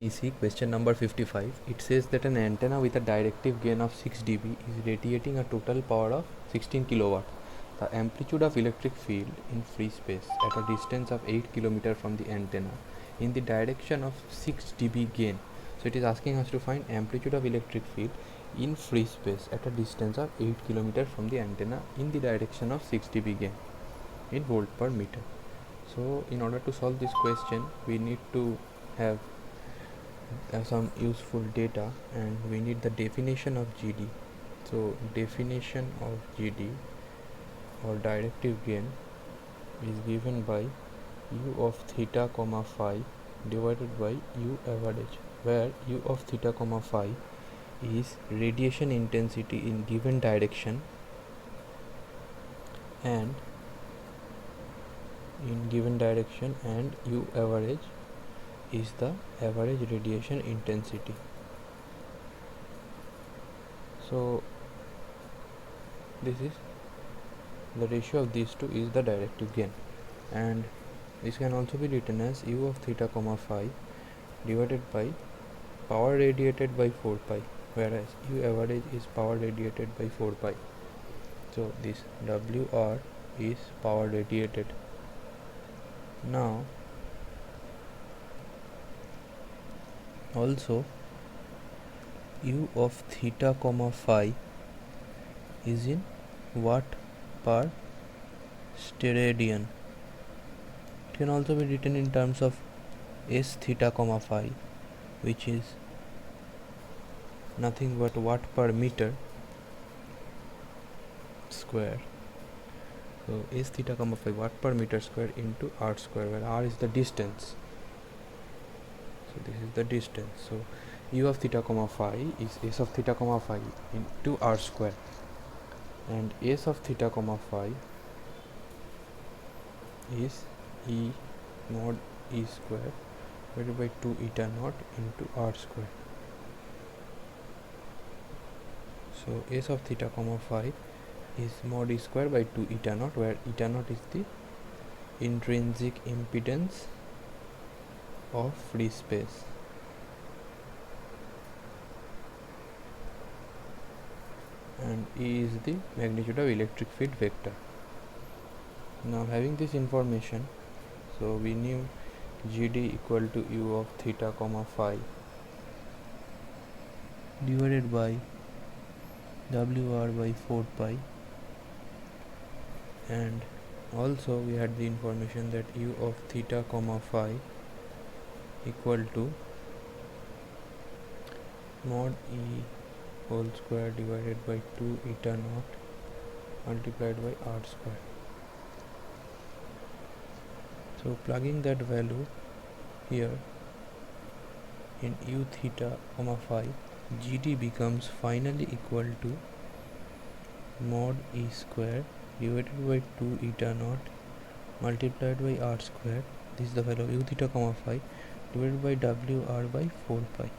EC question number 55. It says that an antenna with a directive gain of 6 dB is radiating a total power of 16 kilowatt. The amplitude of electric field in free space at a distance of 8 km from the antenna in the direction of 6 dB gain. So it is asking us to find amplitude of electric field in free space at a distance of 8 km from the antenna in the direction of 6 dB gain in volt per meter. So in order to solve this question, we need to have some useful data, and we need the definition of GD. So definition of GD or directive gain is given by u of theta comma phi divided by u average, where u of theta comma phi is radiation intensity in given direction and u average is the average radiation intensity. So this is the ratio of these two is the directive gain, and this can also be written as u of theta comma phi divided by power radiated by 4 pi, whereas u average is power radiated by 4 pi. So this WR is power radiated. Now also u of theta comma phi is in watt per steradian. It can also be written in terms of s theta comma phi, which is nothing but watt per meter square. So s theta comma phi watt per meter square into r square, where r is the distance. So this is the distance. So u of theta comma phi is s of theta comma phi into r square, and s of theta comma phi is e mod e square divided by 2 eta naught into r square. So s of theta comma phi is mod e square by 2 eta naught, where eta naught is the intrinsic impedance of free space, and E is the magnitude of electric field vector. Now having this information, so we knew GD equal to u of theta comma phi divided by WR by 4 pi, and also we had the information that u of theta comma phi equal to mod E whole square divided by 2 eta naught multiplied by r square. So plugging that value here in u theta comma phi, GD becomes finally equal to mod E square divided by 2 eta naught multiplied by r square. This is the value of u theta comma phi divided by WR by 4 pi.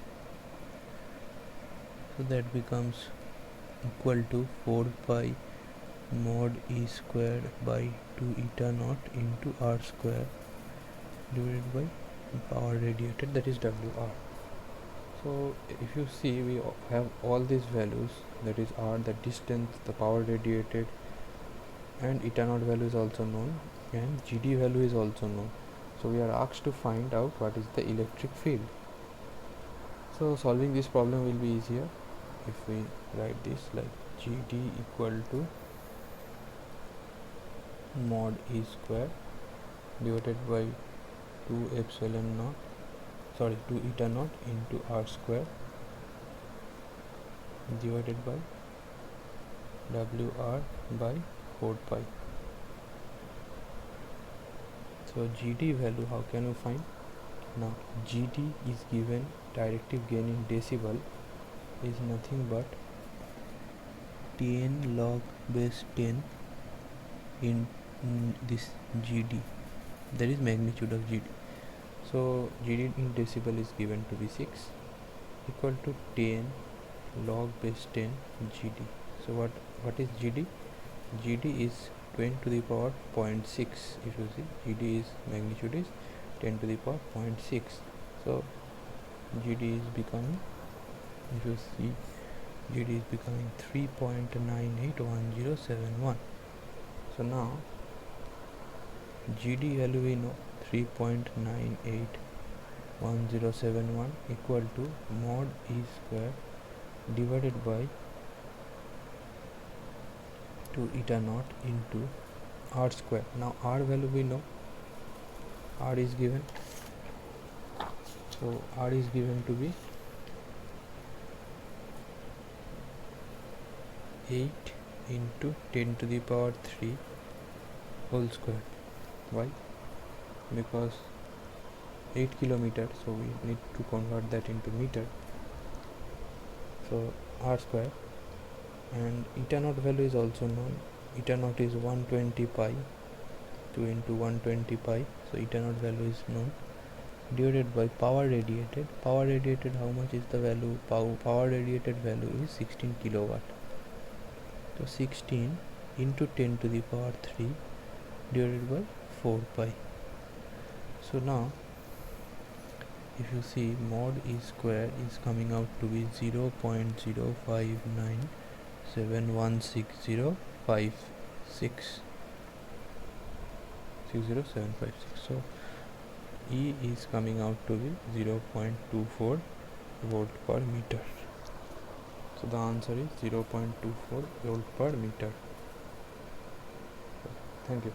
So that becomes equal to 4 pi mod E square by 2 eta naught into r square divided by power radiated, that is WR. So if you see, we have all these values, that is r, the distance, the power radiated, and eta naught value is also known, and GD value is also known. So we are asked to find out what is the electric field. So solving this problem will be easier if we write this like GD equal to mod E square divided by 2 eta naught into r square divided by WR by 4 pi. So GD value, how can you find? Now GD is given, directive gain in decibel is nothing but 10 log base 10 in this GD, that is magnitude of GD. So GD in decibel is given to be 6 equal to 10 log base 10 GD. So what is GD? GD is 10 to the power 0.6. If you see, GD is magnitude is 10 to the power 0.6. So GD is becoming, if you see, GD is becoming 3.981071. So now GD value we know 3.981071 equal to mod E square divided by 2 eta naught into R square. Now R value we know, R is given, so R is given to be 8 into 10 to the power 3 whole square. Why? Because 8 kilometer, so we need to convert that into meter. So R square, and eta naught value is also known. Eta naught is 120 pi, 2 into 120 pi, so eta naught value is known, divided by power radiated. Power radiated, how much is the value? Power radiated value is 16 kilowatt. So 16 into 10 to the power 3 divided by 4 pi. So now if you see, mod E square is coming out to be 0.059716056. So E is coming out to be 0.24 volt per meter. So the answer is 0.24 volt per meter. Thank you.